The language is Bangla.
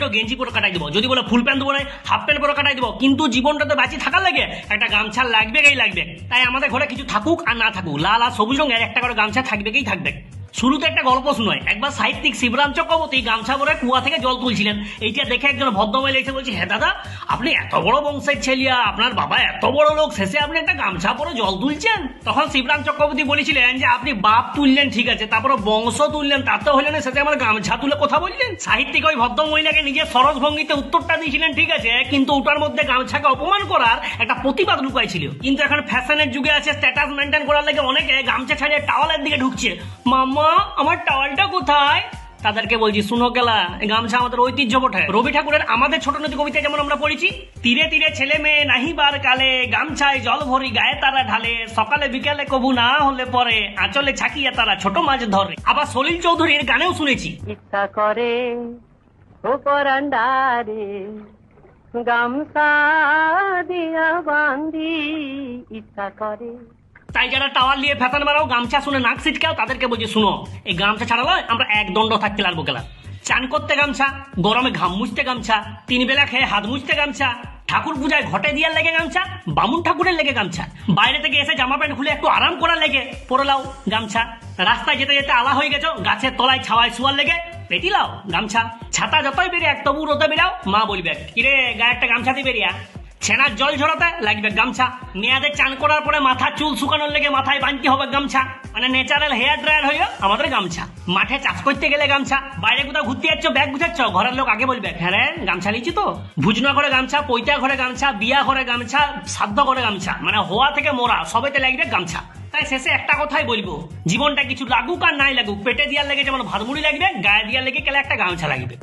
প্যান্ট ও গেঞ্জি পরে কাটাই দিব, যদি বলে ফুল প্যান্ট দেবো না হাফ প্যান্ট পরে কাটাই দিব, কিন্তু জীবনটাতে বাঁচি থাকার লাগে একটা গামছা লাগবেই লাগবে। তাই আমাদের ঘরে কিছু থাকুক আর না থাকুক, লাল আর সবুজ রঙের একটা করে গামছা থাকবেই থাকবে। শুরুতে একটা গল্প শুনয়, একবার সাহিত্যিক শিবরাম চক্রবর্তী গামছা পরে কুয়া থেকে জল তুলছিলেন। এইটা দেখে একজন ভদ্রমহিলা এসে বলছে, হ্যাঁ দাদা, আপনি এত বড় বংশের ছেলিয়া, আপনার বাবা এত বড় লোক, শেষে আপনি একটা গামছা পরে জল তুলছেন। তখন শিবরাম চক্রবর্তী বলেছিলেন যে আপনি বাপ তুললেন ঠিক আছে, তারপরে বংশ তুললেন, তাতে হলেন শেষে আমার গামছা তুলে কথা বললেন। সাহিত্যিক ওই ভদ্রমহিলাকে নিজের সরস ভঙ্গিতে উত্তরটা দিয়েছিলেন ঠিক আছে, কিন্তু ওটার মধ্যে গামছাকে অপমান করার একটা প্রতিবাদ লুকাই ছিল। কিন্তু এখন ফ্যাশনের যুগে আছে, স্ট্যাটাস মেনটেন করার লাগে অনেকে গামছা ছাড়িয়ে টাওয়ালের দিকে ঢুকছে। মামা আমার টাওয়ালটা কোথায়? তাদেরকে বলছি, শুনো গেলা, গামছা আমাদের ঐতিহ্য বটে। রবি ঠাকুরের আমাদের ছোট নদী কবিতায় যেমন আমরা পড়েছি, তীরে তীরে ছেলে মেয়ে নাহিবার কালে, গামছায় জল ভরি গায়ে তারা ঢালে, সকালে বিকালে কবু না হলে পরে, আঁচলে ছাকিয়ে তারা ছোট মাছ ধরে। আবার সলিল চৌধুরীর গানেও শুনেছি, ইচ্ছা করে ও পরান্ডারে গামছা দিয়া বান্ধি, ইচ্ছা করে। তাই যারা টাওয়ার নিয়ে ফ্যাশন মারাও, গামছা শুনে নাক ছিটকাও, তাদেরকে বলছি, শুনো, এই গামছা ছাড়া নয় আমরা এক দণ্ড থাকতে লাগবো গেলা। চান করতে গামছা, গরমে ঘাম মুছতে গামছা, তিন বেলা খেয়ে হাত মুছতে গামছা, ঠাকুর পূজায় ঘটে দিয়ার লেগে গামছা, বামুন ঠাকুরের লেগে গামছা, বাইরে থেকে এসে জামা প্যান্ট খুলে একটু আরাম করার লেগে পরে লাও গামছা, রাস্তায় যেতে যেতে আলা হয়ে গেছো, গাছের তলায় ছাওয়ায় শুয়ার লেগে পেটি লাও গামছা, ছাতা যতই বেরিয়ে তবু রোদে বেরাও, মা বলবে কিরে গায়ে একটা গামছা দিয়ে বেরিয়া, ছেনার জল ঝরাতে লাগবে গামছা, মেয়াদের চান করার পরে মাথা চুল শুকানোর লেগে মাথায় বাঁধতে হবে গামছা, মানে ন্যাচারাল হেয়ার ড্রায়ার হয়ে আমাদের গামছা, মাঠে চাষ করতে গেলে গামছা, বাইরে কোথাও ঘুরতে যাচ্ছ ব্যাগ গুছাচ্ছ, ঘরের লোক আগে বলবে হ্যাঁ রে গামছা নিচ্ছি তো, ভুজনা ঘরে গামছা, পৈতা ঘরে গামছা, বিয়া ঘরে গামছা, শ্রাদ্ধ ঘরে গামছা, মানে হওয়া থেকে মরা সবেতে লাগবে গামছা। তাই শেষে একটা কথাই বলবো, জীবনটা কিছু লাগুক আর নাই লাগুক, পেটে দিয়ার লেগে যেমন ভাত মুড়ি লাগবে, গায়ে দিয়ার লেগে গেলে একটা গামছা লাগবে।